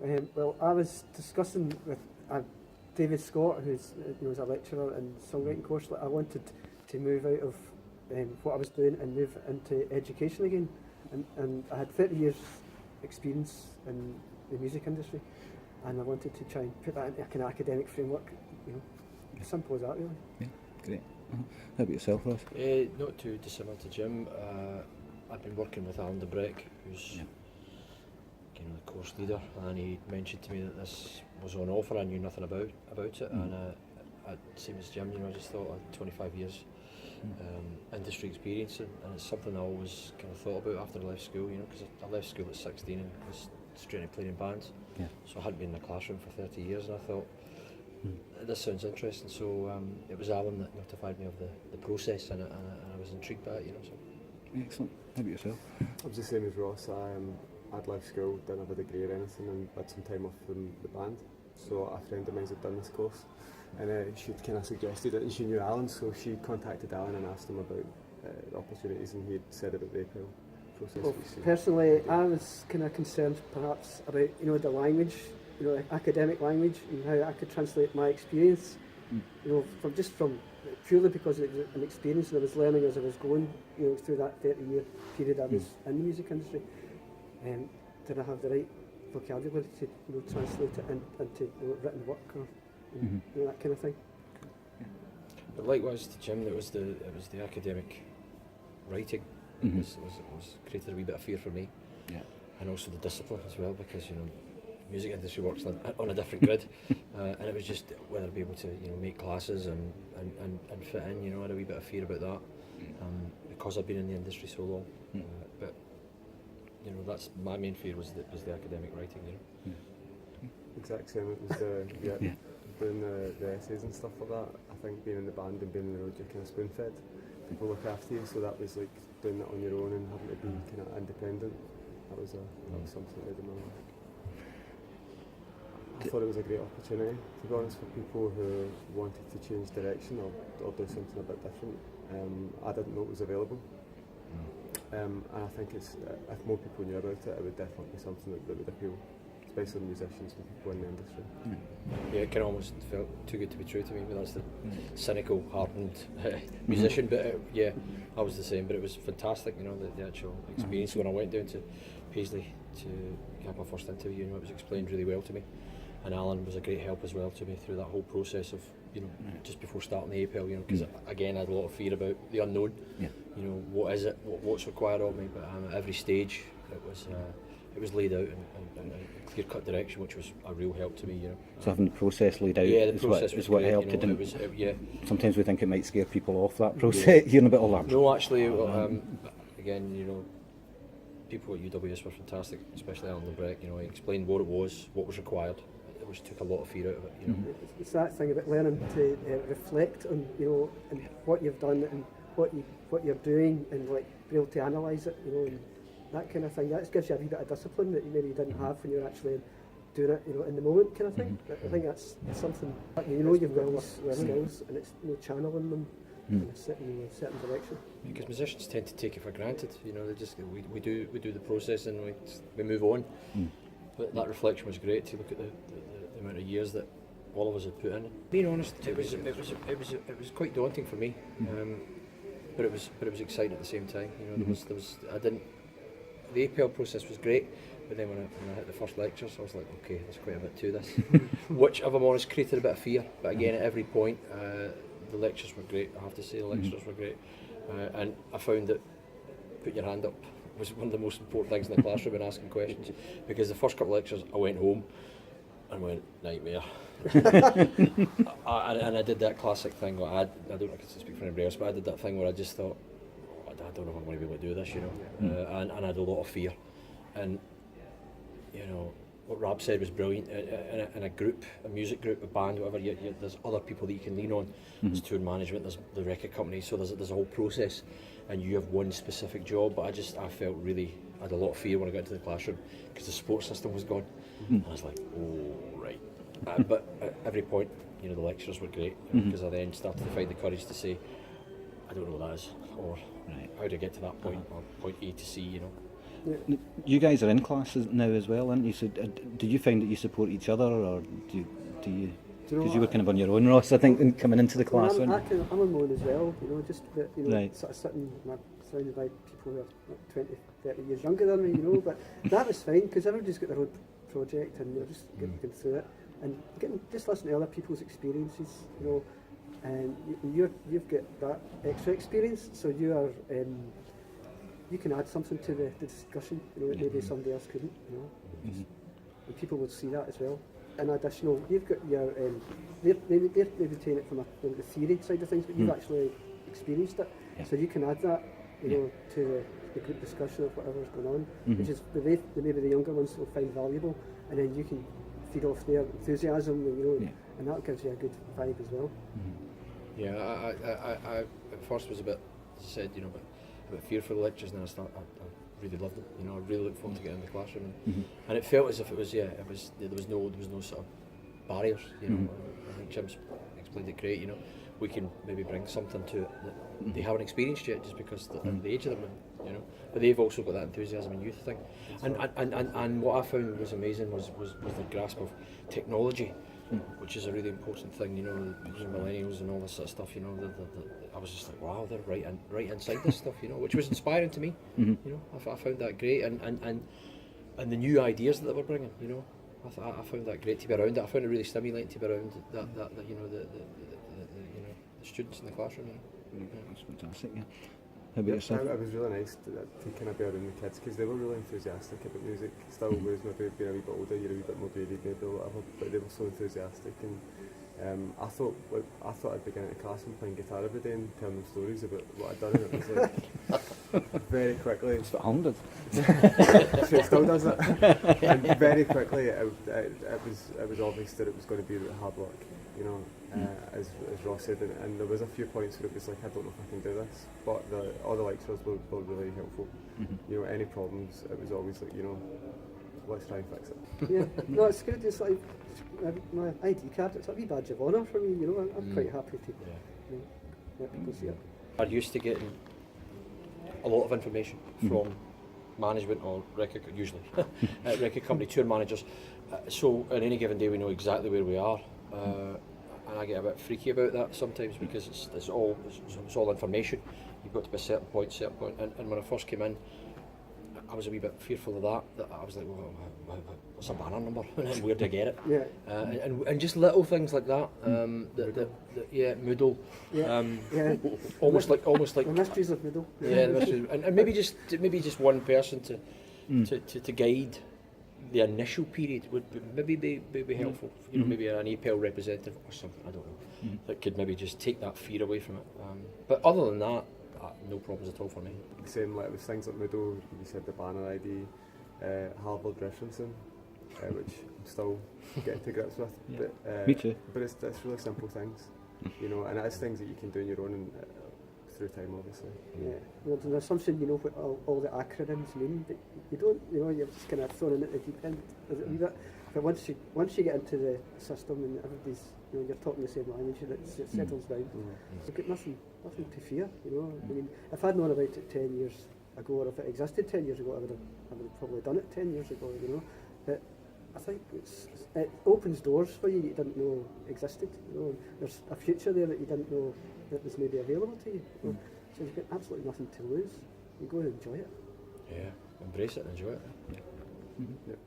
Well, I was discussing with David Scott, who's was a lecturer in songwriting course, that I wanted to move out of what I was doing and move into education again. And I had 30 years experience in the music industry, and I wanted to try and put that into a kind of academic framework, as simple as that really. Yeah, great. How about yourself, Ross? Not too dissimilar to Jim. I've been working with Alan Debrec, who's the course leader, and he mentioned to me that this was on offer. I knew nothing about it, and same as Jim, I just thought 25 years industry experience, and it's something I always kind of thought about after I left school, because I left school at 16 and was straight into playing in bands, so I hadn't been in the classroom for 30 years, and I thought, this sounds interesting, so it was Alan that notified me of the process, and I was intrigued by it, so. Excellent. How about yourself? I was the same as Ross. I'd left school, didn't have a degree or anything, and had some time off from the band. So a friend of mine had done this course, and she'd kind of suggested it, and she knew Alan, so she contacted Alan and asked him about the opportunities, and he'd said about the APEL process. Well, personally, I was kind of concerned perhaps about the language, academic language, and how I could translate my experience, from purely because it was an experience, and I was learning as I was going, through that 30-year period I was in the music industry. Did I have the right vocabulary to translate it into written work or that kind of thing? But likewise to Jim, it was the academic writing was created a wee bit of fear for me, and also the discipline as well, because the music industry works on a different grid, and it was just whether I'd be able to make classes and fit in. I had a wee bit of fear about that, because I've been in the industry so long, but. That's my main fear was the academic writing. Exact same. It was doing the essays and stuff like that. I think being in the band and being on the road, you're kind of spoon-fed. People look after you, so that was like doing that on your own and having to be kind of independent. That was something I did in my life. I thought it was a great opportunity, to be honest, for people who wanted to change direction or do something a bit different. I didn't know it was available. And I think if more people knew about it, it would definitely be something that would appeal, especially musicians and people in the industry. Yeah, it can almost felt too good to be true to me, but that's the cynical, hardened musician. But I was the same. But it was fantastic, the actual experience. When I went down to Paisley to have my first interview, it was explained really well to me. And Alan was a great help as well to me through that whole process of, just before starting the APEL, because again I had a lot of fear about the unknown. What is it? What's required of me? But at every stage, it was laid out in a clear-cut direction, which was a real help to me. So having the process laid out is what helped. Sometimes we think it might scare people off, that process. Hearing about all that. No, actually, again, people at UWS were fantastic, especially Alan Lebrec. He explained what it was, what was required, which took a lot of fear out of it. It's that thing about learning to reflect on and what you've done and what you're doing, and be able to analyse it, and that kind of thing. That gives you a wee bit of discipline that you maybe didn't have when you're actually doing it, in the moment, kind of thing. I think that's something you've got these skills, and it's channeling them in a certain direction. Because musicians tend to take it for granted. They just we do the process and we move on. But that reflection was great to look at the amount of years that all of us had put in. Being honest, it was quite daunting for me, but it was exciting at the same time. The APEL process was great, but then when I hit the first lectures, I was like, okay, there's quite a bit to this, which, if I'm honest, created a bit of fear. But again, at every point, the lectures were great. I have to say, the lectures were great, and I found that putting your hand up was one of the most important things in the classroom and asking questions, because the first couple of lectures I went home and went, nightmare. And I did that classic thing where I don't know if I can speak for anybody else, but I did that thing where I just thought, I don't know if I'm going to be able to do this, and I had a lot of fear. And what Rab said was brilliant. In a group, a music group, a band, whatever, there's other people that you can lean on. There's tour management, there's the record company, so there's a whole process, and you have one specific job. But I felt really, I had a lot of fear when I got into the classroom because the support system was gone, and I was like, oh right. But at every point, the lectures were great, because I then started to find the courage to say, I don't know what that is, or how do I get to that point, or point A to C, Yeah. You guys are in classes now as well, aren't you? So do you find that you support each other, or do you? Do you know Because you were kind of on your own, Ross, I think, in coming into the class. Well, weren't you? I'm on my own as well, you know, just that, you know, Right. sort of sitting surrounded by people who are like 20, 30 years younger than me, you know, but that was fine because everybody's got their own project and they're just getting through it and just listen to other people's experiences, you know, and you've got that extra experience, so you are you can add something to the discussion, you know, that maybe somebody else couldn't, you know, and people would see that as well. An additional, you've got your, they're taking it from the theory side of things, but you've actually experienced it, so you can add that, you know, to the group discussion of whatever's going on, which is maybe the younger ones will find valuable, and then you can feed off their enthusiasm, and, you know, and that gives you a good vibe as well. Yeah, I at first was a bit, as I said, you know, a bit fearful of lectures, and then I really loved it. You know, I really looked forward to getting in the classroom, and it felt as if it was there was no sort of barriers. You know, I think Jim's explained it great. You know, we can maybe bring something to it that they haven't experienced yet, just because of the age of them. You know, but they've also got that enthusiasm and youth thing. And what I found was amazing was the grasp of technology, which is a really important thing. You know, the millennials and all this sort of stuff. You know, I was just like, wow, they're right inside this stuff. You know, which was inspiring to me. You know, I found that great, and the new ideas that they were bringing. You know, I found that great to be around it. I found it really stimulating to be around that you know the students in the classroom. You know? That's fantastic. Yeah. How about yourself? It was really nice to kind of be around the kids because they were really enthusiastic about music. Still, whereas maybe being a wee bit older, you're a wee bit more jaded maybe or whatever, but they were so enthusiastic. And I thought I'd be getting into class and playing guitar every day and telling them stories about what I'd done, and it was like very quickly. It's what Alan did. It still does it. And very quickly, it was obvious that it was going to be hard work, you know. As Ross said, and there was a few points where it was like, I don't know if I can do this, but all the lecturers were really helpful. You know, any problems, it was always like, you know, let's try and fix it. Yeah, no, it's good. It's like my ID card. It's a wee badge of honour for me. You know, I'm quite happy to you know, let people see it. I'm used to getting a lot of information from management or record, usually record company tour managers. So on any given day, we know exactly where we are. And I get a bit freaky about that sometimes because it's all information. You've got to be a certain point. And when I first came in, I was a wee bit fearful of that I was like, well, what's a banner number? And where do I get it? Yeah. And just little things like that. Moodle. Yeah. Almost like The mysteries of Moodle. yeah, the mysteries. And maybe just one person to guide the initial period would maybe be helpful. You know, maybe an APEL representative or something. I don't know. That could maybe just take that fear away from it. But other than that, no problems at all for me. Same, like, it was things like Moodle, you said the banner ID, Harvard referencing, which I'm still getting to grips with. Yeah. But, Me too. But it's really simple things, you know, and it's things that you can do on your own and, through time, obviously. Yeah. There's an assumption you know what all the acronyms mean, but you don't. You know, you're just kind of thrown in at the deep end. Is it a wee bit? But once you get into the system and everybody's, you know, you're talking the same language, it settles down. You've got nothing to fear. You know, I mean, if I'd known about it 10 years ago, or if it existed 10 years ago, I would have probably done it 10 years ago. You know, but I think it opens doors for you that you didn't know existed. You know, there's a future there that you didn't know that was maybe available to you. You know? So you've got absolutely nothing to lose. You go and enjoy it. Yeah, embrace it and enjoy it. Yep.